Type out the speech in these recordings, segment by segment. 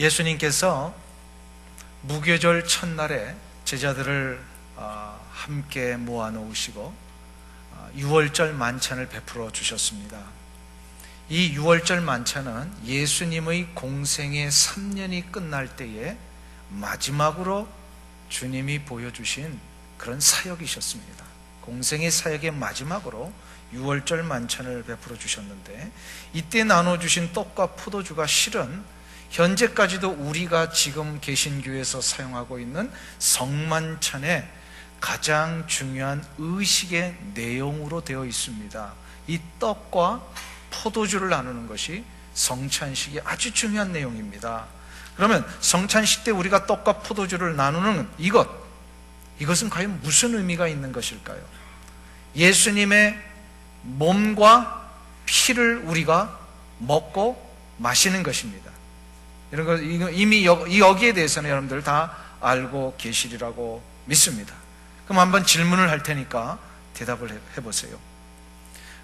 예수님께서 무교절 첫날에 제자들을 함께 모아놓으시고 6월절 만찬을 베풀어 주셨습니다. 이 6월절 만찬은 예수님의 공생의 3년이 끝날 때에 마지막으로 주님이 보여주신 그런 사역이셨습니다. 공생의 사역의 마지막으로 6월절 만찬을 베풀어 주셨는데, 이때 나눠주신 떡과 포도주가 실은 현재까지도 우리가 지금 계신 교회에서 사용하고 있는 성만찬의 가장 중요한 의식의 내용으로 되어 있습니다. 이 떡과 포도주를 나누는 것이 성찬식의 아주 중요한 내용입니다. 그러면 성찬식 때 우리가 떡과 포도주를 나누는 이것은 과연 무슨 의미가 있는 것일까요? 예수님의 몸과 피를 우리가 먹고 마시는 것입니다. 이런 거 이미 여기에 대해서는 여러분들 다 알고 계시리라고 믿습니다. 그럼 한번 질문을 할 테니까 대답을 해보세요.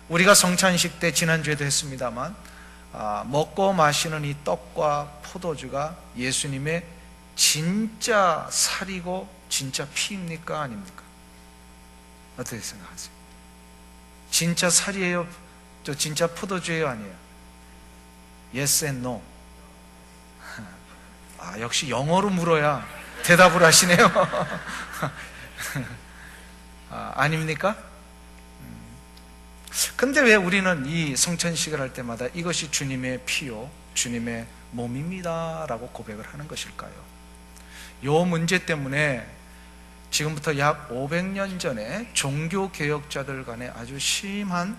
우리가 성찬식 때 지난주에도 했습니다만 먹고 마시는 이 떡과 포도주가 예수님의 진짜 살이고 진짜 피입니까? 아닙니까? 어떻게 생각하세요? 진짜 살이에요? 또 진짜 포도주예요? 아니에요? Yes and no. 역시 영어로 물어야 대답을 하시네요. 아닙니까? 근데 왜 우리는 이 성찬식을 할 때마다 이것이 주님의 피요 주님의 몸입니다 라고 고백을 하는 것일까요? 이 문제 때문에 지금부터 약 500년 전에 종교개혁자들 간에 아주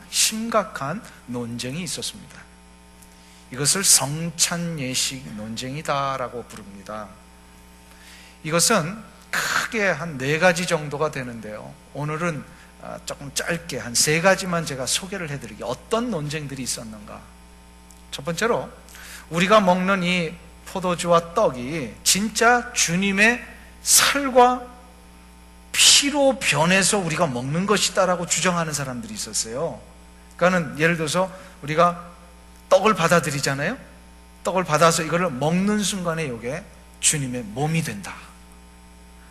심각한 논쟁이 있었습니다. 이것을 성찬예식 논쟁이다라고 부릅니다. 이것은 크게 한 4가지 정도가 되는데요, 오늘은 조금 짧게 한 3가지만 제가 소개를 해드릴게요. 어떤 논쟁들이 있었는가. 첫 번째로, 우리가 먹는 이 포도주와 떡이 진짜 주님의 살과 피로 변해서 우리가 먹는 것이다라고 주장하는 사람들이 있었어요. 그러니까는 예를 들어서 우리가 떡을 받아들이잖아요. 떡을 받아서 이거를 먹는 순간에 이게 주님의 몸이 된다.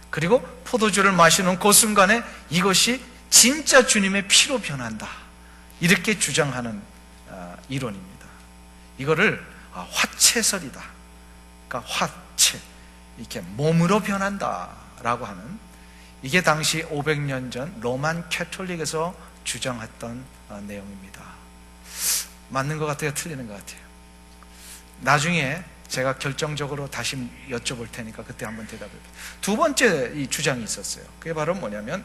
그리고 포도주를 마시는 그 순간에 이것이 진짜 주님의 피로 변한다. 이렇게 주장하는 이론입니다. 이거를 화채설이다. 그러니까 화채, 이렇게 몸으로 변한다라고 하는, 이게 당시 500년 전 로만 캐톨릭에서 주장했던 내용입니다. 맞는 것 같아요? 틀리는 것 같아요? 나중에 제가 결정적으로 다시 여쭤볼 테니까 그때 한번 대답해 보세요. 두 번째 이 주장이 있었어요. 그게 바로 뭐냐면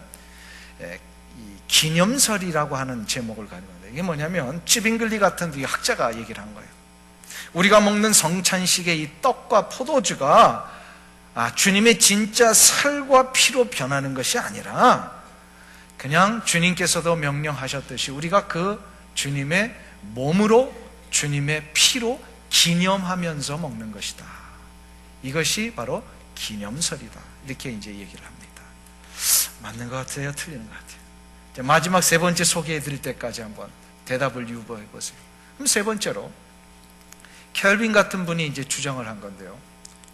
이 기념설이라고 하는 제목을 가지고 있는데, 이게 뭐냐면 찌빙글리 같은 학자가 얘기를 한 거예요. 우리가 먹는 성찬식의 이 떡과 포도주가 주님의 진짜 살과 피로 변하는 것이 아니라 그냥 주님께서도 명령하셨듯이 우리가 그 주님의 몸으로 주님의 피로 기념하면서 먹는 것이다. 이것이 바로 기념설이다. 이렇게 이제 얘기를 합니다. 맞는 것 같아요? 틀리는 것 같아요? 마지막 3번째 소개해 드릴 때까지 한번 대답을 유보해 보세요. 그럼 3번째로, 켈빈 같은 분이 이제 주장을 한 건데요,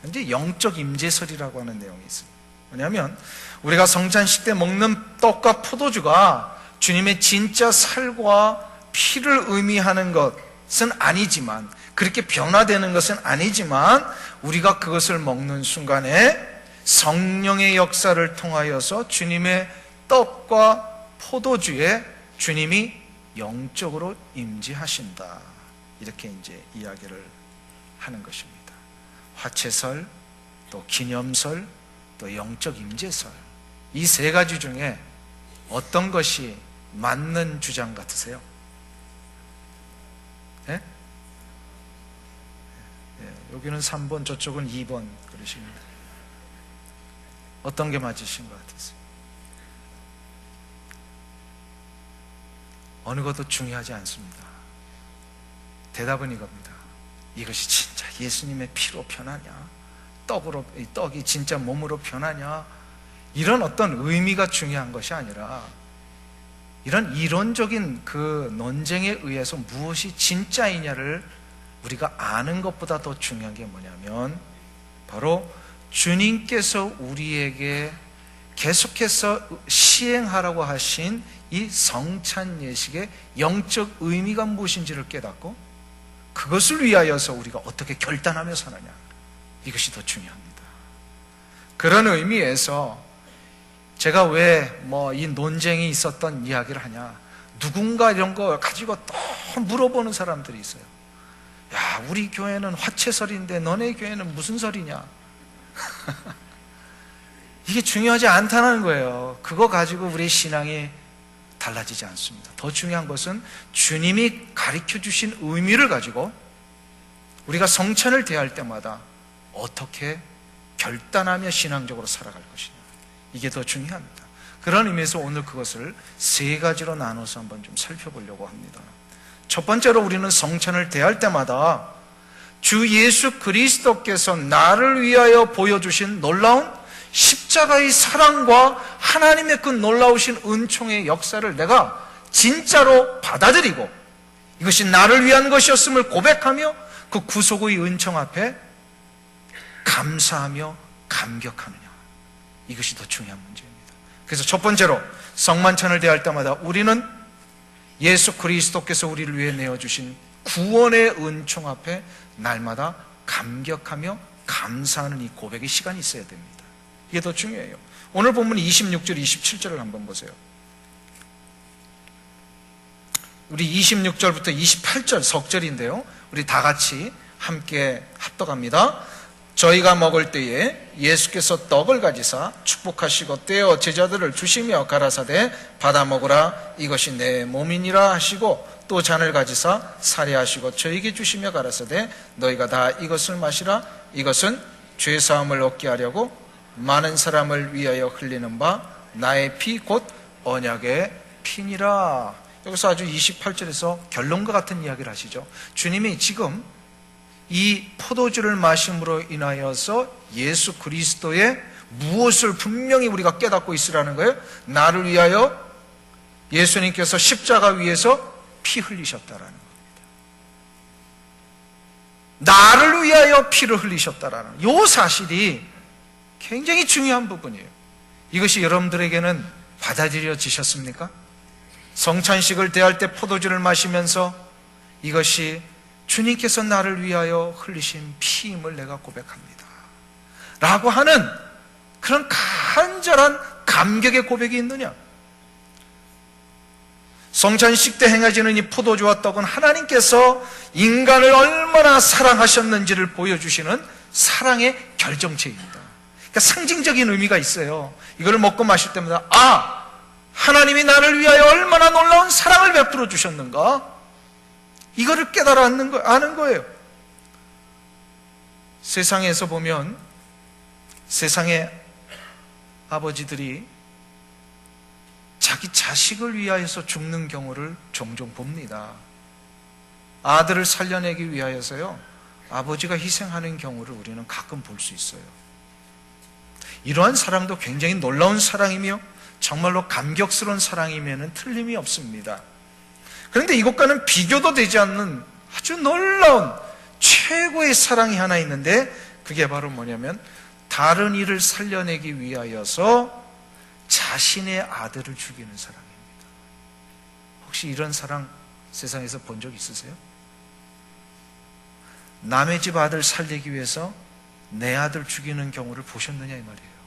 이제 영적 임재설이라고 하는 내용이 있습니다. 뭐냐면 우리가 성찬식 때 먹는 떡과 포도주가 주님의 진짜 살과 피를 의미하는 것은 아니지만, 그렇게 변화되는 것은 아니지만, 우리가 그것을 먹는 순간에 성령의 역사를 통하여서 주님의 떡과 포도주에 주님이 영적으로 임재하신다. 이렇게 이제 이야기를 하는 것입니다. 화채설, 또 기념설, 또 영적 임재설, 이 3가지 중에 어떤 것이 맞는 주장 같으세요? 네? 여기는 3번, 저쪽은 2번 그러십니다. 어떤 게 맞으신 것 같으세요? 어느 것도 중요하지 않습니다. 대답은 이겁니다. 이것이 진짜 예수님의 피로 변하냐, 떡이 진짜 몸으로 변하냐, 이런 어떤 의미가 중요한 것이 아니라, 이런 이론적인 그 논쟁에 의해서 무엇이 진짜이냐를 우리가 아는 것보다 더 중요한 게 뭐냐면 바로 주님께서 우리에게 계속해서 시행하라고 하신 이 성찬 예식의 영적 의미가 무엇인지를 깨닫고 그것을 위하여서 우리가 어떻게 결단하며 사느냐, 이것이 더 중요합니다. 그런 의미에서 제가 왜 이 논쟁이 있었던 이야기를 하냐, 누군가 이런 거 가지고 또 물어보는 사람들이 있어요. 야, 우리 교회는 화채설인데 너네 교회는 무슨 설이냐? 이게 중요하지 않다는 거예요. 그거 가지고 우리 신앙이 달라지지 않습니다. 더 중요한 것은 주님이 가르쳐 주신 의미를 가지고 우리가 성찬을 대할 때마다 어떻게 결단하며 신앙적으로 살아갈 것이냐, 이게 더 중요합니다. 그런 의미에서 오늘 그것을 세 가지로 나눠서 한번 좀 살펴보려고 합니다. 첫 번째로 우리는 성찬을 대할 때마다 주 예수 그리스도께서 나를 위하여 보여주신 놀라운 십자가의 사랑과 하나님의 그 놀라우신 은총의 역사를 내가 진짜로 받아들이고 이것이 나를 위한 것이었음을 고백하며 그 구속의 은총 앞에 감사하며 감격하느냐, 이것이 더 중요한 문제입니다. 그래서 첫 번째로 성만찬을 대할 때마다 우리는 예수 그리스도께서 우리를 위해 내어주신 구원의 은총 앞에 날마다 감격하며 감사하는 이 고백의 시간이 있어야 됩니다. 이게 더 중요해요. 오늘 본문 26절, 27절을 한번 보세요. 우리 26절부터 28절 석절인데요, 우리 다 같이 함께 합독합니다. 저희가 먹을 때에 예수께서 떡을 가지사 축복하시고 떼어 제자들을 주시며 가라사대 받아 먹으라, 이것이 내 몸이니라 하시고 또 잔을 가지사 사례하시고 저에게 주시며 가라사대 너희가 다 이것을 마시라, 이것은 죄사함을 얻게 하려고 많은 사람을 위하여 흘리는 바 나의 피 곧 언약의 피니라. 여기서 아주 28절에서 결론과 같은 이야기를 하시죠. 주님이 지금 이 포도주를 마심으로 인하여서 예수 그리스도의 무엇을 분명히 우리가 깨닫고 있으라는 거예요. 나를 위하여 예수님께서 십자가 위에서 피 흘리셨다라는 겁니다. 나를 위하여 피를 흘리셨다라는 이 사실이 굉장히 중요한 부분이에요. 이것이 여러분들에게는 받아들여지셨습니까? 성찬식을 대할 때 포도주를 마시면서 이것이 주님께서 나를 위하여 흘리신 피임을 내가 고백합니다 라고 하는 그런 간절한 감격의 고백이 있느냐? 성찬식 때 행해지는 이 포도주와 떡은 하나님께서 인간을 얼마나 사랑하셨는지를 보여주시는 사랑의 결정체입니다. 그러니까 상징적인 의미가 있어요. 이걸 먹고 마실 때마다 하나님이 나를 위하여 얼마나 놀라운 사랑을 베풀어 주셨는가, 이거를 깨달아 아는 거예요. 세상에서 보면 세상의 아버지들이 자기 자식을 위하여서 죽는 경우를 종종 봅니다. 아들을 살려내기 위하여서요, 아버지가 희생하는 경우를 우리는 가끔 볼 수 있어요. 이러한 사랑도 굉장히 놀라운 사랑이며 정말로 감격스러운 사랑이면 틀림이 없습니다. 그런데 이것과는 비교도 되지 않는 아주 놀라운 최고의 사랑이 하나 있는데, 그게 바로 뭐냐면 다른 이를 살려내기 위하여서 자신의 아들을 죽이는 사랑입니다. 혹시 이런 사랑 세상에서 본 적 있으세요? 남의 집 아들 살리기 위해서 내 아들 죽이는 경우를 보셨느냐 이 말이에요.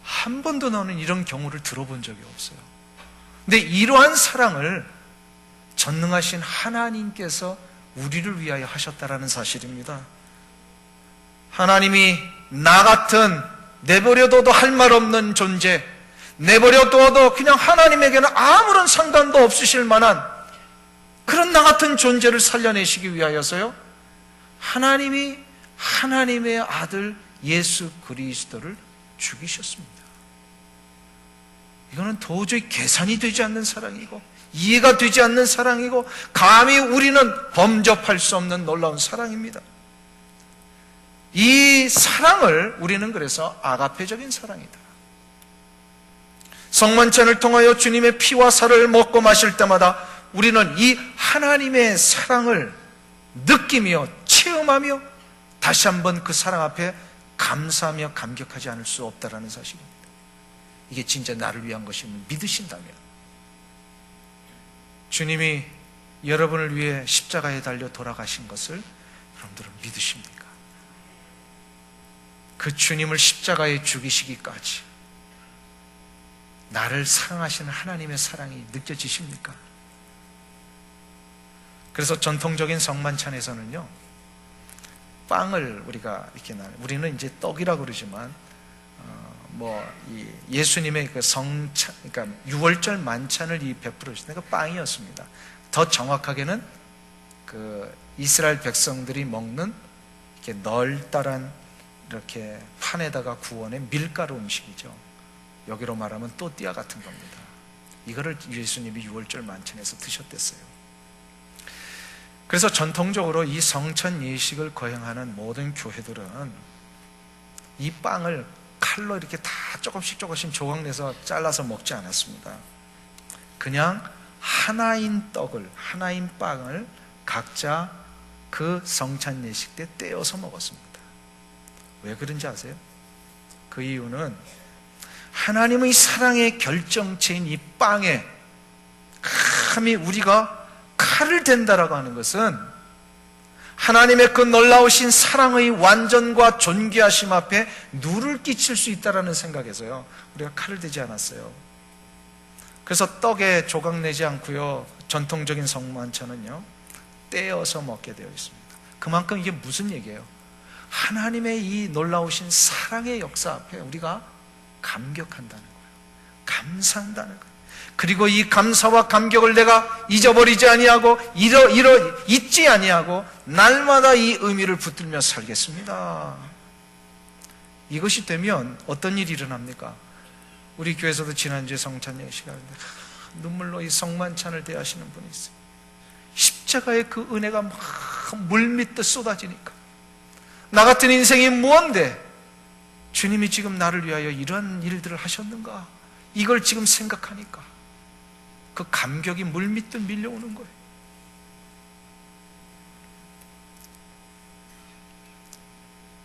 한 번도 너는 이런 경우를 들어본 적이 없어요. 근데 이러한 사랑을 전능하신 하나님께서 우리를 위하여 하셨다라는 사실입니다. 하나님이 나 같은 내버려둬도 할 말 없는 존재, 내버려둬도 그냥 하나님에게는 아무런 상관도 없으실 만한 그런 나 같은 존재를 살려내시기 위하여서요, 하나님이 하나님의 아들 예수 그리스도를 죽이셨습니다. 이거는 도저히 계산이 되지 않는 사랑이고 이해가 되지 않는 사랑이고 감히 우리는 범접할 수 없는 놀라운 사랑입니다. 이 사랑을 우리는 그래서 아가페적인 사랑이다. 성만찬을 통하여 주님의 피와 살을 먹고 마실 때마다 우리는 이 하나님의 사랑을 느끼며 체험하며 다시 한번 그 사랑 앞에 감사하며 감격하지 않을 수 없다라는 사실입니다. 이게 진짜 나를 위한 것임을 믿으신다면, 주님이 여러분을 위해 십자가에 달려 돌아가신 것을 여러분들은 믿으십니까? 그 주님을 십자가에 죽이시기까지 나를 사랑하시는 하나님의 사랑이 느껴지십니까? 그래서 전통적인 성만찬에서는요, 빵을 우리가 이렇게 우리는 이제 떡이라고 그러지만 이 예수님의 그 성찬, 그러니까 유월절 만찬을 베풀어 주신 그 빵이었습니다. 더 정확하게는 그 이스라엘 백성들이 먹는 이렇게 널따란 이렇게 판에다가 구워낸 밀가루 음식이죠. 여기로 말하면 또띠아 같은 겁니다. 이거를 예수님이 유월절 만찬에서 드셨댔어요. 그래서 전통적으로 이 성찬 예식을 거행하는 모든 교회들은 이 빵을 칼로 이렇게 다 조금씩 조각내서 잘라서 먹지 않았습니다. 그냥 하나인 떡을, 하나인 빵을 각자 그 성찬 예식 때 떼어서 먹었습니다. 왜 그런지 아세요? 그 이유는 하나님의 사랑의 결정체인 이 빵에 감히 우리가 칼을 댄다라고 하는 것은 하나님의 그 놀라우신 사랑의 완전과 존귀하심 앞에 누를 끼칠 수 있다라는 생각에서요, 우리가 칼을 대지 않았어요. 그래서 떡에 조각내지 않고요, 전통적인 성만찬은요 떼어서 먹게 되어 있습니다. 그만큼 이게 무슨 얘기예요? 하나님의 이 놀라우신 사랑의 역사 앞에 우리가 감격한다는 거예요. 감사한다는 거예요. 그리고 이 감사와 감격을 내가 잊어버리지 아니하고 잊지 아니하고 날마다 이 의미를 붙들며 살겠습니다. 이것이 되면 어떤 일이 일어납니까? 우리 교회에서도 지난주에 성찬 예식을 하는데 눈물로 이 성만찬을 대하시는 분이 있어요. 십자가의 그 은혜가 막 물밀듯 쏟아지니까 나 같은 인생이 무언데 주님이 지금 나를 위하여 이러한 일들을 하셨는가, 이걸 지금 생각하니까 그 감격이 물밀듯 밀려오는 거예요.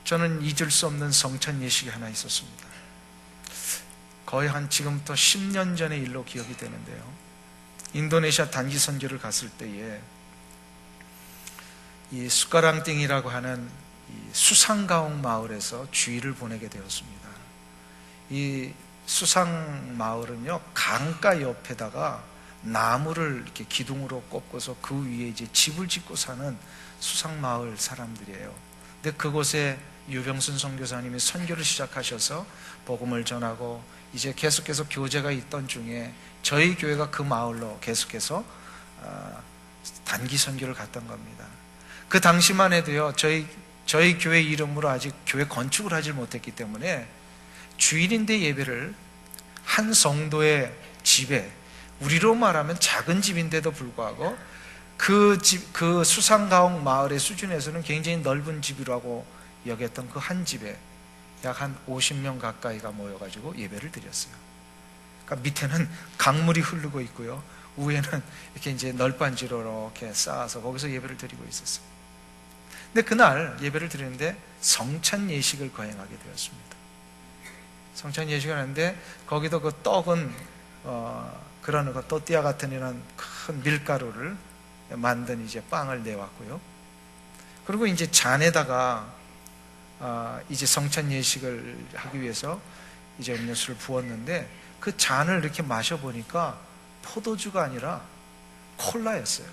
저는 잊을 수 없는 성찬 예식이 하나 있었습니다. 거의 한 지금부터 10년 전의 일로 기억이 되는데요, 인도네시아 단기 선교를 갔을 때에 이 수카랑띵이라고 하는 이 수상가옥 마을에서 주일을 보내게 되었습니다. 이 수상 마을은요, 강가 옆에다가 나무를 이렇게 기둥으로 꽂고서 그 위에 이제 집을 짓고 사는 수상 마을 사람들이에요. 근데 그곳에 유병순 선교사님이 선교를 시작하셔서 복음을 전하고 이제 계속해서 교제가 있던 중에 저희 교회가 그 마을로 계속해서 단기 선교를 갔던 겁니다. 그 당시만 해도요, 저희 교회 이름으로 아직 교회 건축을 하지 못했기 때문에 주일인데 예배를 한 성도의 집에, 우리로 말하면 작은 집인데도 불구하고 그 수상가옥 마을의 수준에서는 굉장히 넓은 집이라고 여겼던 그 한 집에 약 한 50명 가까이가 모여가지고 예배를 드렸어요. 그러니까 밑에는 강물이 흐르고 있고요, 위에는 이렇게 이제 널빤지로 이렇게 쌓아서 거기서 예배를 드리고 있었어요. 근데 그날 예배를 드리는데 성찬 예식을 거행하게 되었습니다. 성찬 예식을 하는데 거기도 그 떡은 그런 거 또띠아 같은 이런 큰 밀가루를 만든 이제 빵을 내왔고요. 그리고 이제 잔에다가 이제 성찬 예식을 하기 위해서 이제 음료수를 부었는데 그 잔을 이렇게 마셔보니까 포도주가 아니라 콜라였어요.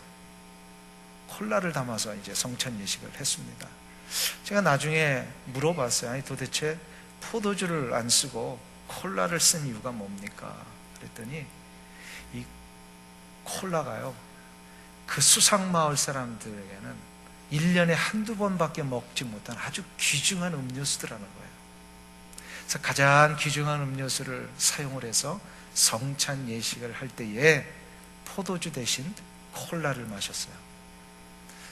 콜라를 담아서 이제 성찬 예식을 했습니다. 제가 나중에 물어봤어요. 아니 도대체 포도주를 안 쓰고 콜라를 쓴 이유가 뭡니까? 그랬더니 이 콜라가요, 그 수상마을 사람들에게는 1년에 한두 번밖에 먹지 못한 아주 귀중한 음료수더라는 거예요. 그래서 가장 귀중한 음료수를 사용을 해서 성찬 예식을 할 때에 포도주 대신 콜라를 마셨어요.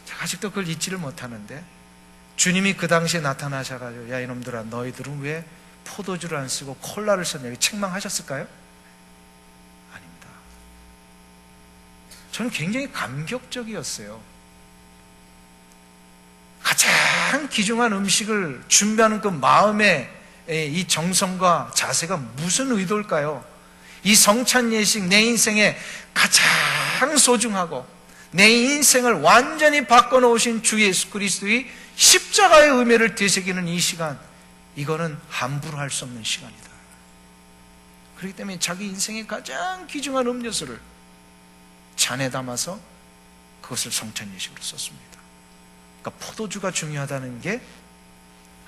제가 아직도 그걸 잊지를 못하는데 주님이 그 당시에 나타나셔가지고 야 이놈들아, 너희들은 왜 포도주를 안 쓰고 콜라를 썼냐, 책망하셨을까요? 아닙니다. 저는 굉장히 감격적이었어요. 가장 가장 귀중한 음식을 준비하는 그 마음의 이 정성과 자세가 무슨 의도일까요? 이 성찬 예식, 내 인생에 가장 소중하고 내 인생을 완전히 바꿔놓으신 주 예수 그리스도의 십자가의 의미를 되새기는 이 시간, 이거는 함부로 할 수 없는 시간이다. 그렇기 때문에 자기 인생의 가장 귀중한 음료수를 잔에 담아서 그것을 성찬 예식으로 썼습니다. 그러니까 포도주가 중요하다는 게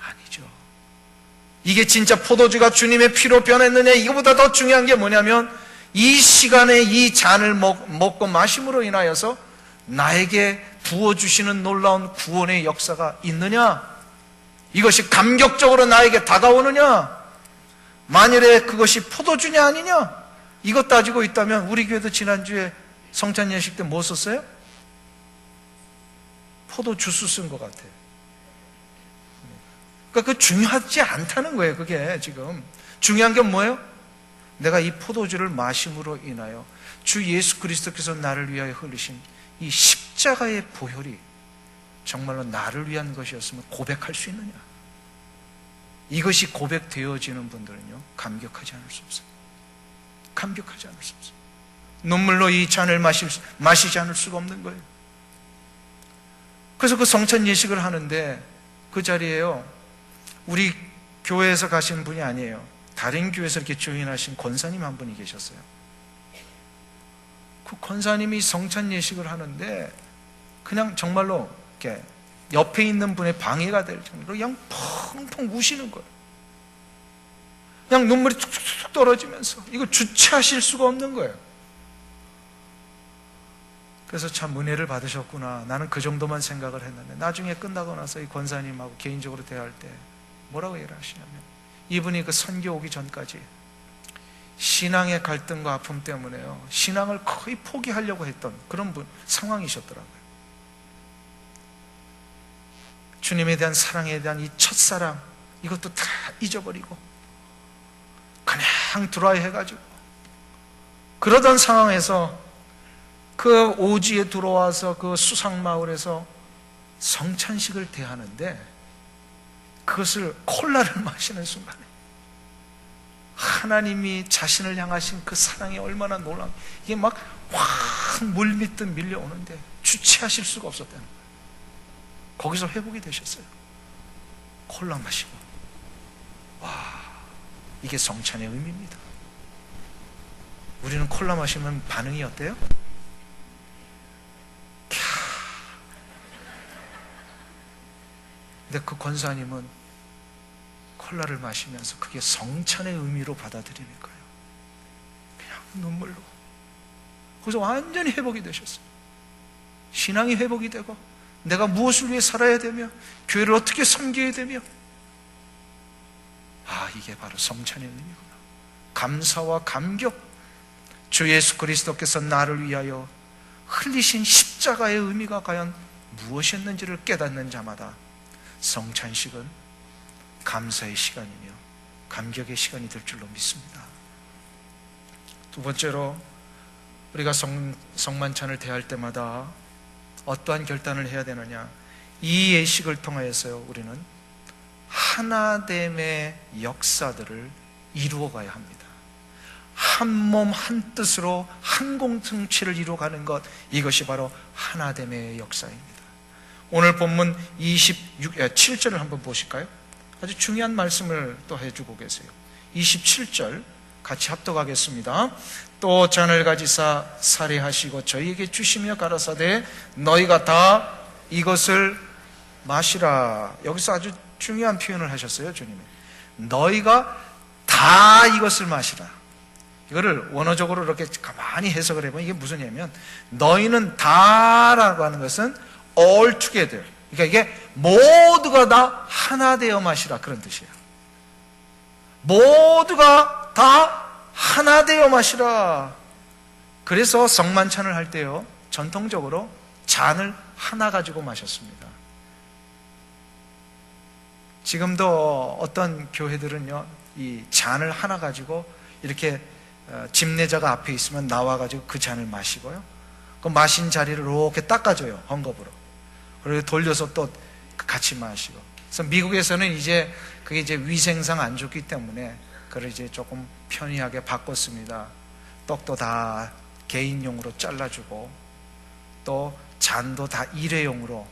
아니죠. 이게 진짜 포도주가 주님의 피로 변했느냐, 이거보다 더 중요한 게 뭐냐면 이 시간에 이 잔을 먹고 마심으로 인하여서 나에게 부어주시는 놀라운 구원의 역사가 있느냐, 이것이 감격적으로 나에게 다가오느냐, 만일에 그것이 포도주냐 아니냐, 이것 따지고 있다면 우리 교회도 지난주에 성찬 예식 때 뭐 썼어요? 포도주스 쓴 것 같아요. 그러니까 그 중요하지 않다는 거예요. 그게 지금 중요한 게 뭐예요? 내가 이 포도주를 마심으로 인하여 주 예수 그리스도께서 나를 위하여 흘리신 이 십자가의 보혈이 정말로 나를 위한 것이었으면 고백할 수 있느냐? 이것이 고백되어지는 분들은요, 감격하지 않을 수 없어요. 감격하지 않을 수 없어요. 눈물로 이 잔을 마시지 않을 수가 없는 거예요. 그래서 그 성찬 예식을 하는데 그 자리에요, 우리 교회에서 가신 분이 아니에요. 다른 교회에서 이렇게 조인하신 권사님 한 분이 계셨어요. 그 권사님이 성찬 예식을 하는데 그냥 정말로 이렇게 옆에 있는 분의 방해가 될 정도로 그냥 펑펑 우시는 거예요. 그냥 눈물이 툭툭툭 떨어지면서 이거 주체하실 수가 없는 거예요. 그래서 참 은혜를 받으셨구나. 나는 그 정도만 생각을 했는데 나중에 끝나고 나서 이 권사님하고 개인적으로 대화할 때 뭐라고 얘기를 하시냐면, 이분이 그 선교 오기 전까지 신앙의 갈등과 아픔 때문에요, 신앙을 거의 포기하려고 했던 그런 상황이셨더라고요. 주님에 대한 사랑에 대한 이 첫사랑, 이것도 다 잊어버리고 그냥 드라이 해가지고 그러던 상황에서 그 오지에 들어와서 그 수상마을에서 성찬식을 대하는데 그것을 콜라를 마시는 순간에 하나님이 자신을 향하신 그 사랑이 얼마나 놀라운, 이게 막 확 물밀듯 밀려오는데 주체하실 수가 없었다는 거예요. 거기서 회복이 되셨어요. 콜라 마시고. 와, 이게 성찬의 의미입니다. 우리는 콜라 마시면 반응이 어때요? 근데 그 권사님은 콜라를 마시면서 그게 성찬의 의미로 받아들이는 거예요. 그냥 눈물로. 그래서 완전히 회복이 되셨어요. 신앙이 회복이 되고 내가 무엇을 위해 살아야 되며 교회를 어떻게 섬겨야 되며, 아, 이게 바로 성찬의 의미구나. 감사와 감격, 주 예수 그리스도께서 나를 위하여 흘리신 십자가의 의미가 과연 무엇이었는지를 깨닫는 자마다 성찬식은 감사의 시간이며 감격의 시간이 될 줄로 믿습니다. 두 번째로, 우리가 성만찬을 대할 때마다 어떠한 결단을 해야 되느냐, 이 예식을 통하여서요, 우리는 하나됨의 역사들을 이루어가야 합니다. 한 몸 한 뜻으로 한 공동체를 이루어가는 것, 이것이 바로 하나됨의 역사입니다. 오늘 본문 7절을 한번 보실까요? 아주 중요한 말씀을 또 해주고 계세요. 27절 같이 합독하겠습니다. 또 잔을 가지사 살해하시고 저희에게 주시며 가라사대 너희가 다 이것을 마시라. 여기서 아주 중요한 표현을 하셨어요, 주님이. 너희가 다 이것을 마시라. 이거를 원어적으로 이렇게 가만히 해석을 해보면 이게 무슨 얘기냐면, 너희는 다라고 하는 것은 all together, 그러니까 이게 모두가 다 하나 되어 마시라, 그런 뜻이에요. 모두가 다 하나 되어 마시라. 그래서 성만찬을 할 때요, 전통적으로 잔을 하나 가지고 마셨습니다. 지금도 어떤 교회들은요, 이 잔을 하나 가지고 이렇게 집례자가 앞에 있으면 나와가지고 그 잔을 마시고요, 그 마신 자리를 이렇게 닦아줘요, 헝겊으로. 그리고 돌려서 또 같이 마시고. 그래서 미국에서는 이제 그게 이제 위생상 안 좋기 때문에 그걸 이제 조금 편리하게 바꿨습니다. 떡도 다 개인용으로 잘라주고 또 잔도 다 일회용으로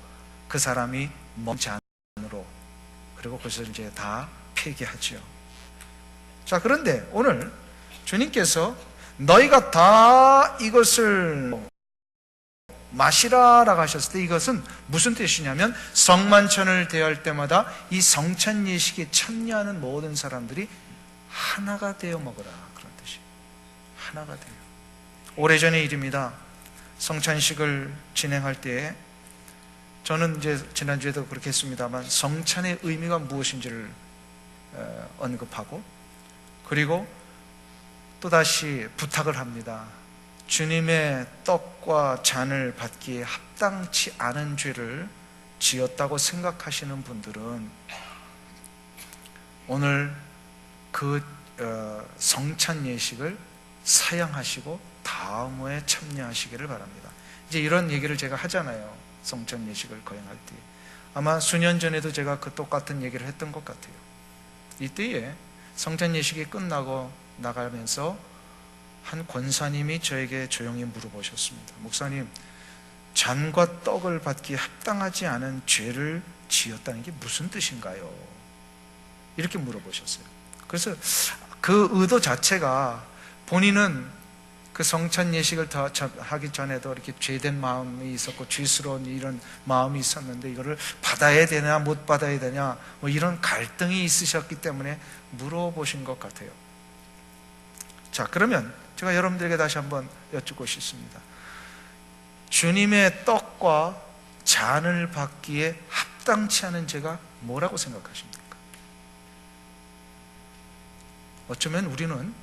그 사람이 먹는 잔으로, 그리고 그것을 이제 다 폐기하죠. 자, 그런데 오늘 주님께서 너희가 다 이것을 마시라라고 하셨을 때 이것은 무슨 뜻이냐면 성만찬을 대할 때마다 이 성찬 예식에 참여하는 모든 사람들이 하나가 되어 먹으라, 그런 뜻이에요. 하나가 되어. 오래전의 일입니다. 성찬식을 진행할 때에 저는 이제 지난주에도 그렇게 했습니다만 성찬의 의미가 무엇인지를 언급하고, 그리고 또다시 부탁을 합니다. 주님의 떡과 잔을 받기에 합당치 않은 죄를 지었다고 생각하시는 분들은 오늘 그 성찬 예식을 사양하시고 다음 후에 참여하시기를 바랍니다. 이제 이런 얘기를 제가 하잖아요. 성찬 예식을 거행할 때. 아마 수년 전에도 제가 그 똑같은 얘기를 했던 것 같아요. 이때에 성찬 예식이 끝나고 나가면서 한 권사님이 저에게 조용히 물어보셨습니다. 목사님, 잔과 떡을 받기에 합당하지 않은 죄를 지었다는 게 무슨 뜻인가요? 이렇게 물어보셨어요. 그래서 그 의도 자체가 본인은 그 성찬 예식을 하기 전에도 이렇게 죄된 마음이 있었고 죄스러운 이런 마음이 있었는데 이거를 받아야 되냐 못 받아야 되냐 뭐 이런 갈등이 있으셨기 때문에 물어보신 것 같아요. 자, 그러면 제가 여러분들에게 다시 한번 여쭙고 싶습니다. 주님의 떡과 잔을 받기에 합당치 않은 죄가 뭐라고 생각하십니까? 어쩌면 우리는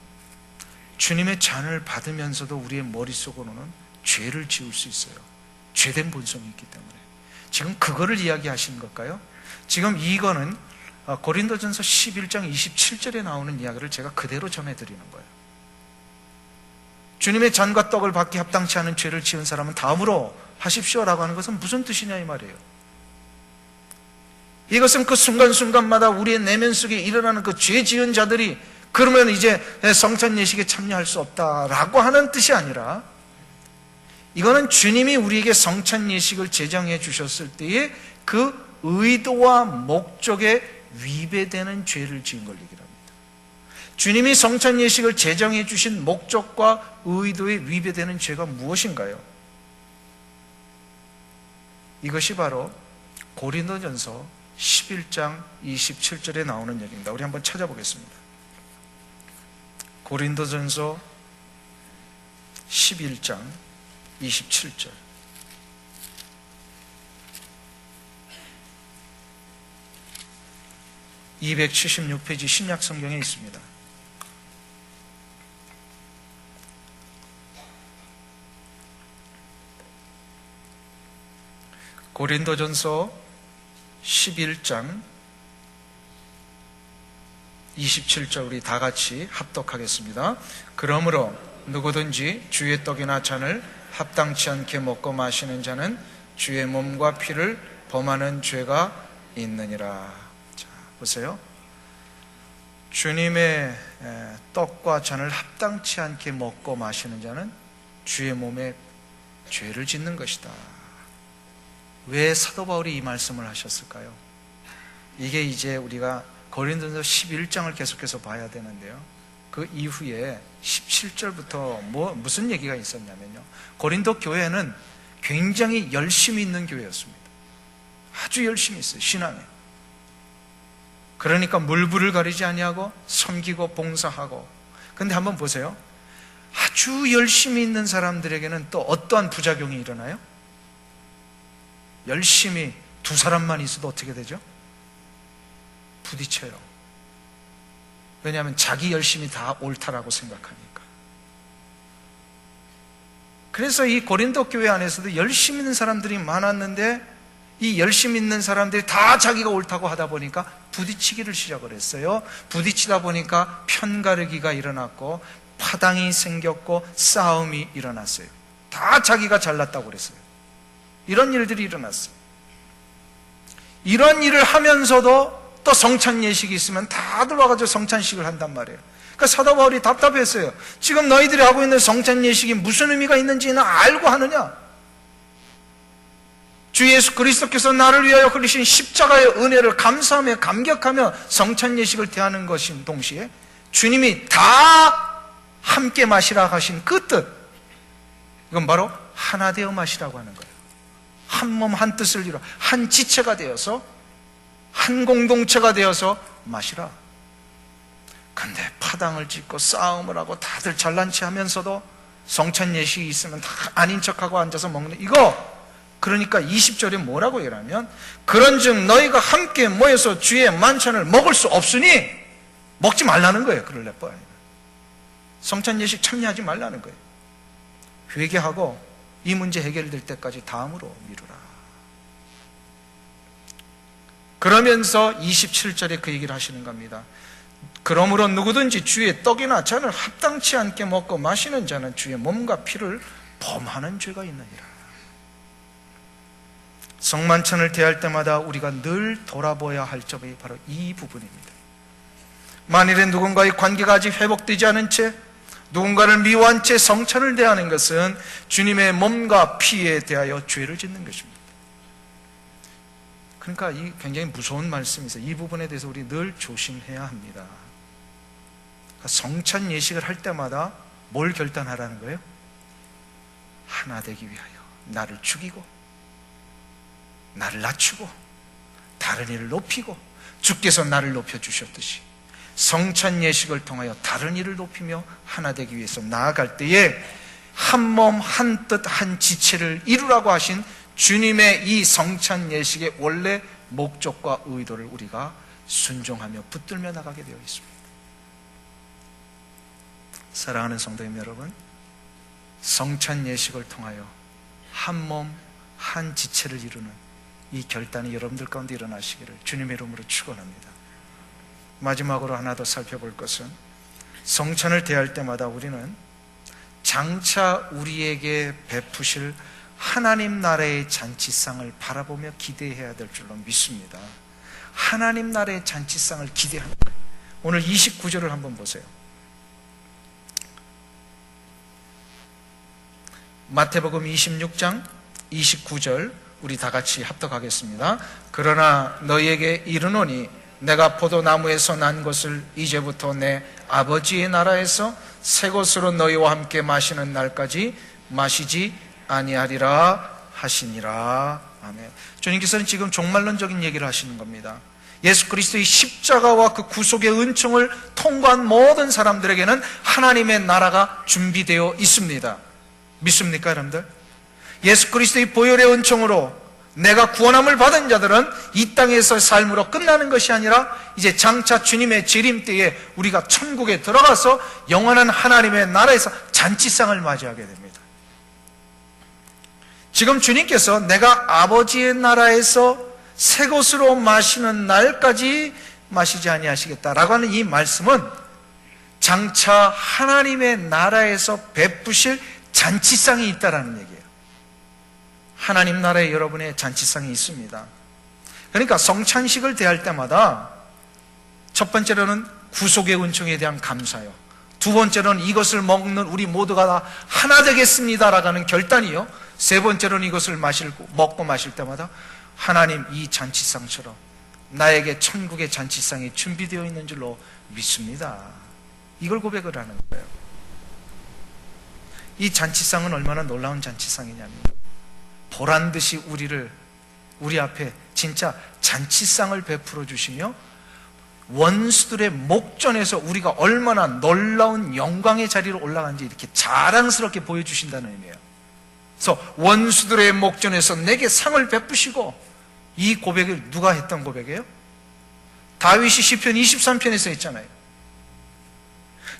주님의 잔을 받으면서도 우리의 머릿속으로는 죄를 지을 수 있어요. 죄된 본성이 있기 때문에. 지금 그거를 이야기하시는 걸까요? 지금 이거는 고린도전서 11장 27절에 나오는 이야기를 제가 그대로 전해드리는 거예요. 주님의 잔과 떡을 받기 합당치 않은 죄를 지은 사람은 다음으로 하십시오라고 하는 것은 무슨 뜻이냐 이 말이에요. 이것은 그 순간순간마다 우리의 내면 속에 일어나는 그 죄 지은 자들이 그러면 이제 성찬 예식에 참여할 수 없다라고 하는 뜻이 아니라, 이거는 주님이 우리에게 성찬 예식을 제정해 주셨을 때에 그 의도와 목적에 위배되는 죄를 지은 걸 얘기합니다. 주님이 성찬 예식을 제정해 주신 목적과 의도에 위배되는 죄가 무엇인가요? 이것이 바로 고린도전서 11장 27절에 나오는 얘기입니다. 우리 한번 찾아보겠습니다. 고린도전서 11장 27절. (276페이지) 신약성경에 있습니다. 고린도전서 11장 27절 우리 다 같이 합독하겠습니다. 그러므로 누구든지 주의 떡이나 잔을 합당치 않게 먹고 마시는 자는 주의 몸과 피를 범하는 죄가 있느니라. 자, 보세요. 주님의 떡과 잔을 합당치 않게 먹고 마시는 자는 주의 몸에 죄를 짓는 것이다. 왜 사도 바울이 이 말씀을 하셨을까요? 이게 이제 우리가 고린도전서 11장을 계속해서 봐야 되는데요. 그 이후에 17절부터 무슨 얘기가 있었냐면요. 고린도 교회는 굉장히 열심히 있는 교회였습니다. 아주 열심히 있어요. 신앙에. 그러니까 물불을 가리지 아니하고 섬기고 봉사하고. 근데 한번 보세요. 아주 열심히 있는 사람들에게는 또 어떠한 부작용이 일어나요? 열심히 두 사람만 있어도 어떻게 되죠? 부딪혀요. 왜냐하면 자기 열심히 다 옳다라고 생각하니까. 그래서 이 고린도 교회 안에서도 열심히 있는 사람들이 많았는데 이 열심히 있는 사람들이 다 자기가 옳다고 하다 보니까 부딪히기를 시작을 했어요. 부딪히다 보니까 편가르기가 일어났고 파당이 생겼고 싸움이 일어났어요. 다 자기가 잘났다고 그랬어요. 이런 일들이 일어났어요. 이런 일을 하면서도 또 성찬 예식이 있으면 다들 와가지고 성찬식을 한단 말이에요. 그러니까 사도 바울이 답답했어요. 지금 너희들이 하고 있는 성찬 예식이 무슨 의미가 있는지는 알고 하느냐? 주 예수 그리스도께서 나를 위하여 흘리신 십자가의 은혜를 감사하며 감격하며 성찬 예식을 대하는 것인 동시에 주님이 다 함께 마시라 하신 그 뜻, 이건 바로 하나 되어 마시라고 하는 거예요. 한 몸 한 뜻을 이루어 한 지체가 되어서 한 공동체가 되어서 마시라. 근데 파당을 짓고 싸움을 하고 다들 잘난 체 하면서도 성찬 예식이 있으면 다 아닌 척하고 앉아서 먹는 이거, 그러니까 20절에 뭐라고 얘기하면, 그런즉 너희가 함께 모여서 주의 만찬을 먹을 수 없으니 먹지 말라는 거예요. 그럴래 뻔. 성찬 예식 참여하지 말라는 거예요. 회개하고 이 문제 해결될 때까지 다음으로 미루라. 그러면서 27절에 그 얘기를 하시는 겁니다. 그러므로 누구든지 주의 떡이나 잔을 합당치 않게 먹고 마시는 자는 주의 몸과 피를 범하는 죄가 있느니라. 성만찬을 대할 때마다 우리가 늘 돌아보아야 할 점이 바로 이 부분입니다. 만일에 누군가의 관계가 아직 회복되지 않은 채, 누군가를 미워한 채 성찬을 대하는 것은 주님의 몸과 피에 대하여 죄를 짓는 것입니다. 그러니까 이 굉장히 무서운 말씀이죠. 이 부분에 대해서 우리 늘 조심해야 합니다. 그러니까 성찬 예식을 할 때마다 뭘 결단하라는 거예요? 하나 되기 위하여 나를 죽이고 나를 낮추고 다른 이를 높이고 주께서 나를 높여주셨듯이 성찬 예식을 통하여 다른 이를 높이며 하나 되기 위해서 나아갈 때에 한 몸 한 뜻 한 지체를 이루라고 하신 주님의 이 성찬 예식의 원래 목적과 의도를 우리가 순종하며 붙들며 나가게 되어 있습니다. 사랑하는 성도님 여러분, 성찬 예식을 통하여 한 몸 한 지체를 이루는 이 결단이 여러분들 가운데 일어나시기를 주님의 이름으로 축원합니다. 마지막으로 하나 더 살펴볼 것은, 성찬을 대할 때마다 우리는 장차 우리에게 베푸실 하나님 나라의 잔치상을 바라보며 기대해야 될 줄로 믿습니다. 하나님 나라의 잔치상을 기대하는 거예요. 오늘 29절을 한번 보세요. 마태복음 26장 29절 우리 다 같이 합독하겠습니다. 그러나 너희에게 이르노니 내가 포도나무에서 난 것을 이제부터 내 아버지의 나라에서 새 것으로 너희와 함께 마시는 날까지 마시지 아니하리라 하시니라. 아멘. 주님께서는 지금 종말론적인 얘기를 하시는 겁니다. 예수 그리스도의 십자가와 그 구속의 은총을 통과한 모든 사람들에게는 하나님의 나라가 준비되어 있습니다. 믿습니까 여러분들? 예수 그리스도의 보혈의 은총으로 내가 구원함을 받은 자들은 이 땅에서 삶으로 끝나는 것이 아니라 이제 장차 주님의 재림 때에 우리가 천국에 들어가서 영원한 하나님의 나라에서 잔치상을 맞이하게 됩니다. 지금 주님께서 내가 아버지의 나라에서 새 것으로 마시는 날까지 마시지 아니하시겠다라고 하는 이 말씀은 장차 하나님의 나라에서 베푸실 잔치상이 있다라는 얘기예요. 하나님 나라에 여러분의 잔치상이 있습니다. 그러니까 성찬식을 대할 때마다 첫 번째로는 구속의 은총에 대한 감사요, 두 번째로는 이것을 먹는 우리 모두가 다 하나 되겠습니다라고 하는 결단이요, 세 번째로는 이것을 먹고 마실 때마다 하나님 이 잔치상처럼 나에게 천국의 잔치상이 준비되어 있는 줄로 믿습니다. 이걸 고백을 하는 거예요. 이 잔치상은 얼마나 놀라운 잔치상이냐면, 보란듯이 우리 앞에 진짜 잔치상을 베풀어 주시며 원수들의 목전에서 우리가 얼마나 놀라운 영광의 자리로 올라간지 이렇게 자랑스럽게 보여주신다는 의미예요. 그래서 원수들의 목전에서 내게 상을 베푸시고, 이 고백을 누가 했던 고백이에요? 다윗이 시편 23편에서 했잖아요.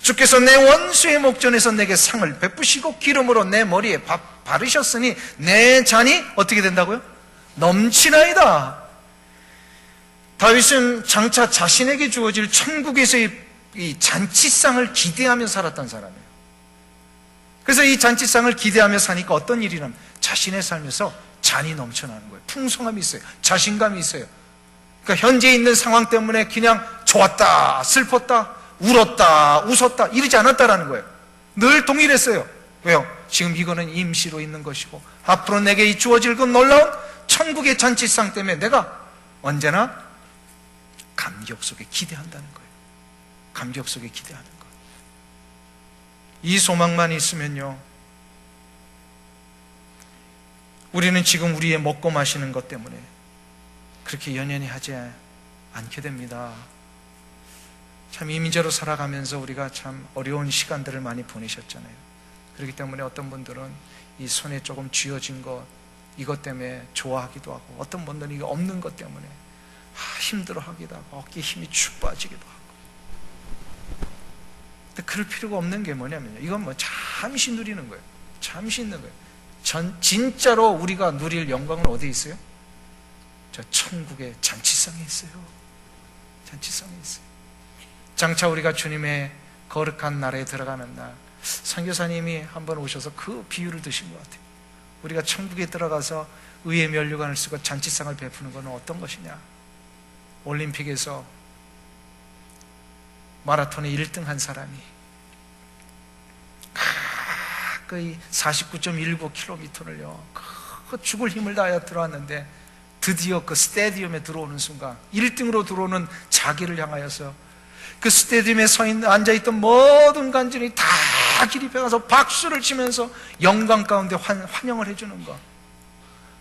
주께서 내 원수의 목전에서 내게 상을 베푸시고 기름으로 내 머리에 바르셨으니 내 잔이 어떻게 된다고요? 넘치나이다. 다윗은 장차 자신에게 주어질 천국에서의 이 잔치상을 기대하며 살았던 사람이에요. 그래서 이 잔치상을 기대하며 사니까 어떤 일이 나면 자신의 삶에서 잔이 넘쳐나는 거예요. 풍성함이 있어요. 자신감이 있어요. 그러니까 현재 있는 상황 때문에 그냥 좋았다, 슬펐다, 울었다, 웃었다 이러지 않았다라는 거예요. 늘 동일했어요. 왜요? 지금 이거는 임시로 있는 것이고 앞으로 내게 이 주어질 그 놀라운 천국의 잔치상 때문에 내가 언제나 감격 속에 기대한다는 거예요. 감격 속에 기대하는 것. 이 소망만 있으면요, 우리는 지금 우리의 먹고 마시는 것 때문에 그렇게 연연히 하지 않게 됩니다. 참 이민자로 살아가면서 우리가 참 어려운 시간들을 많이 보내셨잖아요. 그렇기 때문에 어떤 분들은 이 손에 조금 쥐어진 것, 이것 때문에 좋아하기도 하고, 어떤 분들은 이거 없는 것 때문에 힘들어하기도 하고, 어깨에 힘이 축 빠지기도 하고. 근데 그럴 필요가 없는 게 뭐냐면요, 이건 뭐 잠시 누리는 거예요. 잠시 있는 거예요. 진짜로 우리가 누릴 영광은 어디에 있어요? 저 천국의 잔치상에 있어요. 잔치상에 있어요. 장차 우리가 주님의 거룩한 나라에 들어가는 날, 선교사님이 한번 오셔서 그 비유를 드신 것 같아요. 우리가 천국에 들어가서 의의 면류관을 쓰고 잔치상을 베푸는 것은 어떤 것이냐? 올림픽에서 마라톤에 1등 한 사람이 가까이 49.19km를요 그 죽을 힘을 다하여 들어왔는데, 드디어 그 스테디움에 들어오는 순간 1등으로 들어오는 자기를 향하여서 그 스테디움에 앉아있던 모든 관중이 다 기립해 가서 박수를 치면서 영광 가운데 환영을 해주는 것,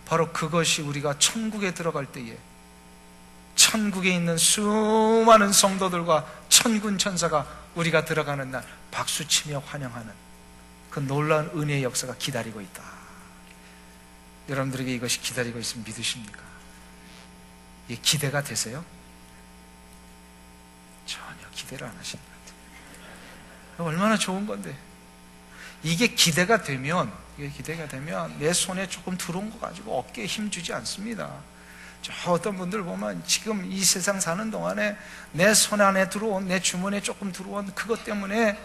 바로 그것이 우리가 천국에 들어갈 때에 천국에 있는 수많은 성도들과 천군 천사가 우리가 들어가는 날 박수치며 환영하는 그 놀라운 은혜의 역사가 기다리고 있다. 여러분들에게 이것이 기다리고 있으면 믿으십니까? 이게 기대가 되세요? 전혀 기대를 안 하시는 것 같아요. 얼마나 좋은 건데. 이게 기대가 되면 내 손에 조금 들어온 거 가지고 어깨에 힘 주지 않습니다. 저 어떤 분들 보면 지금 이 세상 사는 동안에 내 손 안에 들어온, 내 주머니에 조금 들어온 그것 때문에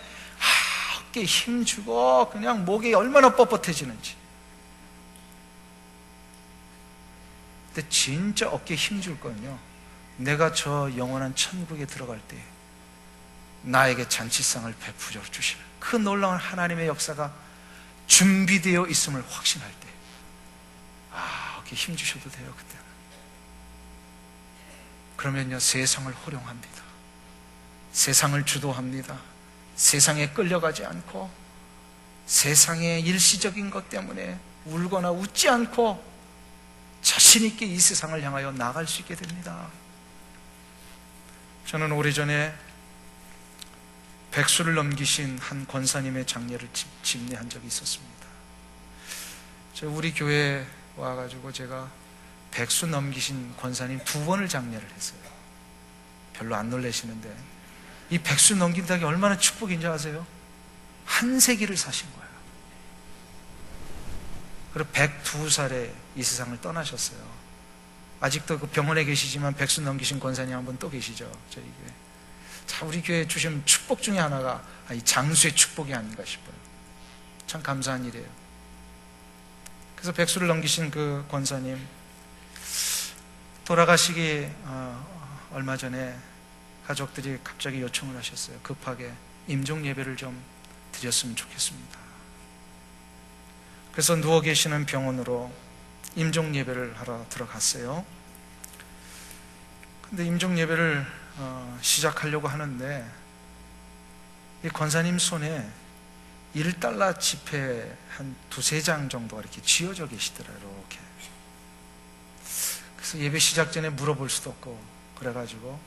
어깨에 힘 주고 그냥 목이 얼마나 뻣뻣해지는지. 근데 진짜 어깨에 힘 줄 거는요, 내가 저 영원한 천국에 들어갈 때 나에게 잔치상을 베풀어 주시는 그 놀라운 하나님의 역사가 준비되어 있음을 확신할 때, 어깨에 힘 주셔도 돼요. 그때는. 그러면요, 세상을 호령합니다. 세상을 주도합니다. 세상에 끌려가지 않고, 세상의 일시적인 것 때문에 울거나 웃지 않고 자신 있게 이 세상을 향하여 나아갈 수 있게 됩니다. 저는 오래전에 백수를 넘기신 한 권사님의 장례를 집례한 적이 있었습니다. 우리 교회에 와가지고 제가 백수 넘기신 권사님 2번을 장례를 했어요. 별로 안 놀라시는데, 이 백수 넘긴다는 게 얼마나 축복인지 아세요? 한 세기를 사신 거예요. 그리고 102살에 이 세상을 떠나셨어요. 아직도 그 병원에 계시지만 백수 넘기신 권사님 한 분 또 계시죠, 저희 교회. 자, 우리 교회에 주신 축복 중에 하나가 이 장수의 축복이 아닌가 싶어요. 참 감사한 일이에요. 그래서 백수를 넘기신 그 권사님 돌아가시기 얼마 전에 가족들이 갑자기 요청을 하셨어요. 급하게 임종 예배를 좀 드렸으면 좋겠습니다. 그래서 누워 계시는 병원으로 임종 예배를 하러 들어갔어요. 근데 임종 예배를 시작하려고 하는데, 이 권사님 손에 1달러 지폐 한 2-3장 정도가 이렇게 쥐어져 계시더라고요. 이렇게. 그래서 예배 시작 전에 물어볼 수도 없고, 그래가지고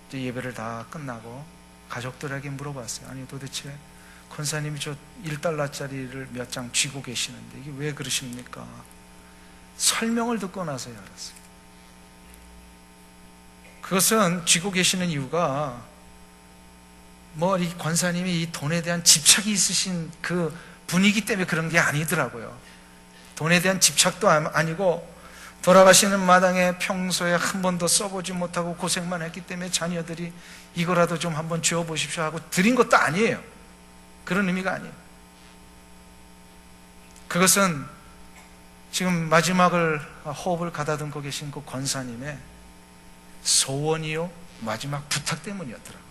이제 예배를 다 끝나고 가족들에게 물어봤어요. 아니, 도대체 권사님이 저 1달러짜리를 몇 장 쥐고 계시는데 이게 왜 그러십니까? 설명을 듣고 나서야 알았어요. 그것은 쥐고 계시는 이유가 이 권사님이 이 돈에 대한 집착이 있으신 그 분위기 때문에 그런 게 아니더라고요. 돈에 대한 집착도 아니고, 돌아가시는 마당에 평소에 한 번도 써보지 못하고 고생만 했기 때문에 자녀들이 이거라도 좀 한번 쥐어보십시오 하고 드린 것도 아니에요. 그런 의미가 아니에요. 그것은 지금 마지막을 호흡을 가다듬고 계신 그 권사님의 소원이요 마지막 부탁 때문이었더라고요.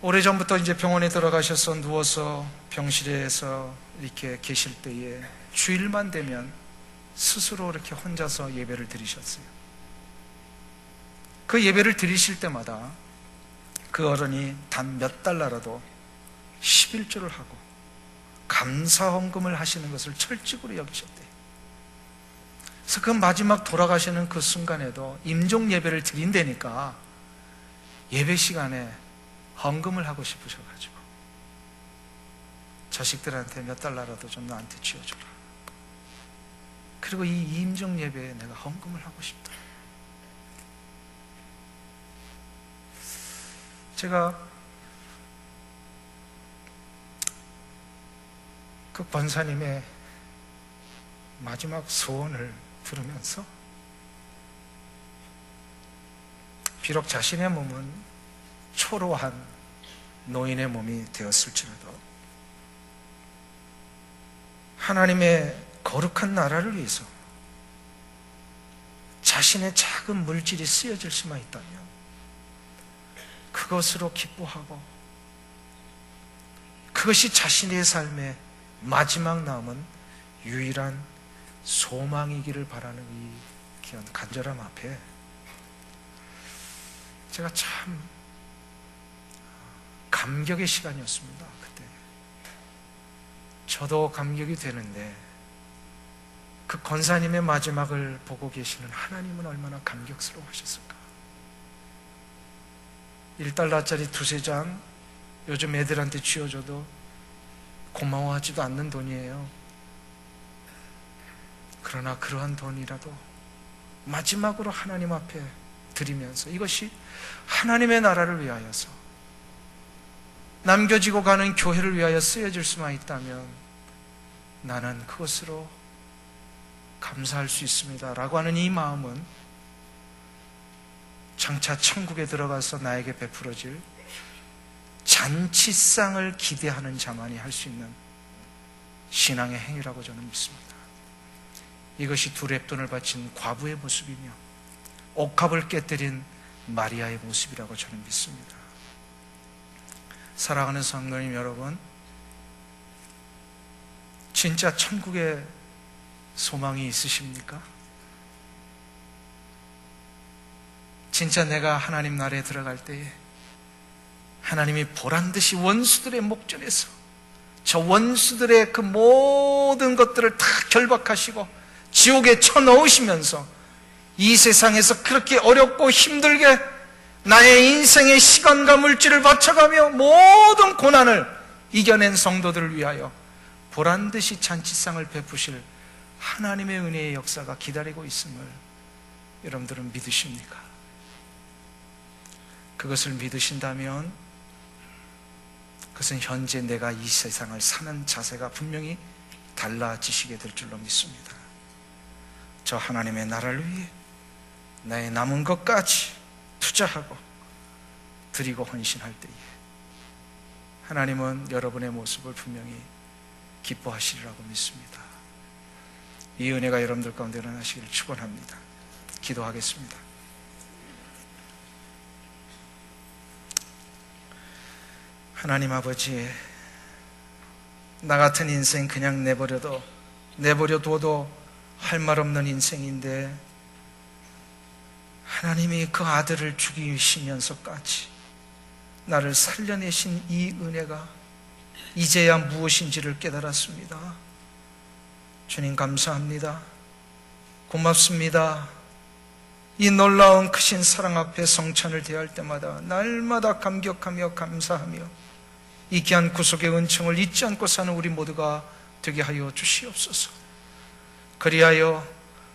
오래전부터 이제 병원에 들어가셔서 누워서 병실에서 이렇게 계실 때에 주일만 되면 스스로 이렇게 혼자서 예배를 드리셨어요. 그 예배를 드리실 때마다 그 어른이 단 몇 달러라도 11조를 하고 감사 헌금을 하시는 것을 철칙으로 여기셨대요. 그래서 그 마지막 돌아가시는 그 순간에도 임종 예배를 드린다니까 예배 시간에 헌금을 하고 싶으셔가지고 자식들한테 몇 달러라도 좀 나한테 쥐어줘라. 그리고 이 임종 예배에 내가 헌금을 하고 싶다. 제가 그 권사님의 마지막 소원을 들으면서 비록 자신의 몸은 초로한 노인의 몸이 되었을지라도 하나님의 거룩한 나라를 위해서 자신의 작은 물질이 쓰여질 수만 있다면 그것으로 기뻐하고 그것이 자신의 삶의 마지막 남은 유일한 소망이기를 바라는 이 귀한 간절함 앞에 제가 참 감격의 시간이었습니다. 그때 저도 감격이 되는데 그 권사님의 마지막을 보고 계시는 하나님은 얼마나 감격스러워하셨을까. 1달러짜리 두세 장 요즘 애들한테 쥐어줘도 고마워하지도 않는 돈이에요. 그러나 그러한 돈이라도 마지막으로 하나님 앞에 드리면서 이것이 하나님의 나라를 위하여서 남겨지고 가는 교회를 위하여 쓰여질 수만 있다면 나는 그것으로 감사할 수 있습니다 라고 하는 이 마음은 장차 천국에 들어가서 나에게 베풀어질 잔치상을 기대하는 자만이 할 수 있는 신앙의 행위라고 저는 믿습니다. 이것이 두 렙돈을 바친 과부의 모습이며 옥합을 깨뜨린 마리아의 모습이라고 저는 믿습니다. 사랑하는 성도님 여러분, 진짜 천국에 소망이 있으십니까? 진짜 내가 하나님 나라에 들어갈 때에 하나님이 보란듯이 원수들의 목전에서 저 원수들의 그 모든 것들을 다 결박하시고 지옥에 쳐넣으시면서 이 세상에서 그렇게 어렵고 힘들게 나의 인생의 시간과 물질을 바쳐가며 모든 고난을 이겨낸 성도들을 위하여 보란듯이 잔치상을 베푸실 하나님의 은혜의 역사가 기다리고 있음을 여러분들은 믿으십니까? 그것을 믿으신다면 그것은 현재 내가 이 세상을 사는 자세가 분명히 달라지시게 될 줄로 믿습니다. 저 하나님의 나라를 위해 나의 남은 것까지 투자하고 드리고 헌신할 때에 하나님은 여러분의 모습을 분명히 기뻐하시리라고 믿습니다. 이 은혜가 여러분들 가운데 일어나시기를 축원합니다. 기도하겠습니다. 하나님 아버지, 나 같은 인생 그냥 내버려둬도 할 말 없는 인생인데 하나님이 그 아들을 죽이시면서까지 나를 살려내신 이 은혜가 이제야 무엇인지를 깨달았습니다. 주님 감사합니다. 고맙습니다. 이 놀라운 크신 사랑 앞에 성찬을 대할 때마다 날마다 감격하며 감사하며 이 귀한 구속의 은총을 잊지 않고 사는 우리 모두가 되게 하여 주시옵소서. 그리하여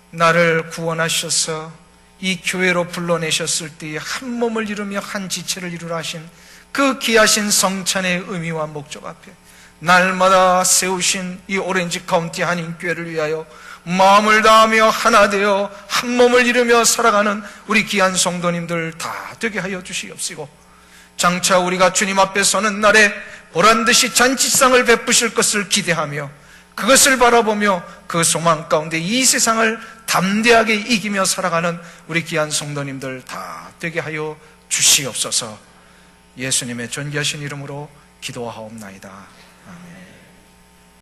나를 구원하셔서 이 교회로 불러내셨을 때에 한 몸을 이루며 한 지체를 이루라 하신 그 귀하신 성찬의 의미와 목적 앞에 날마다 세우신 이 오렌지 카운티 한인교회를 위하여 마음을 다하며 하나 되어 한 몸을 이루며 살아가는 우리 귀한 성도님들 다 되게 하여 주시옵시고, 장차 우리가 주님 앞에 서는 날에 보란듯이 잔치상을 베푸실 것을 기대하며 그것을 바라보며 그 소망 가운데 이 세상을 담대하게 이기며 살아가는 우리 귀한 성도님들 다 되게 하여 주시옵소서. 예수님의 존귀하신 이름으로 기도하옵나이다. 아멘.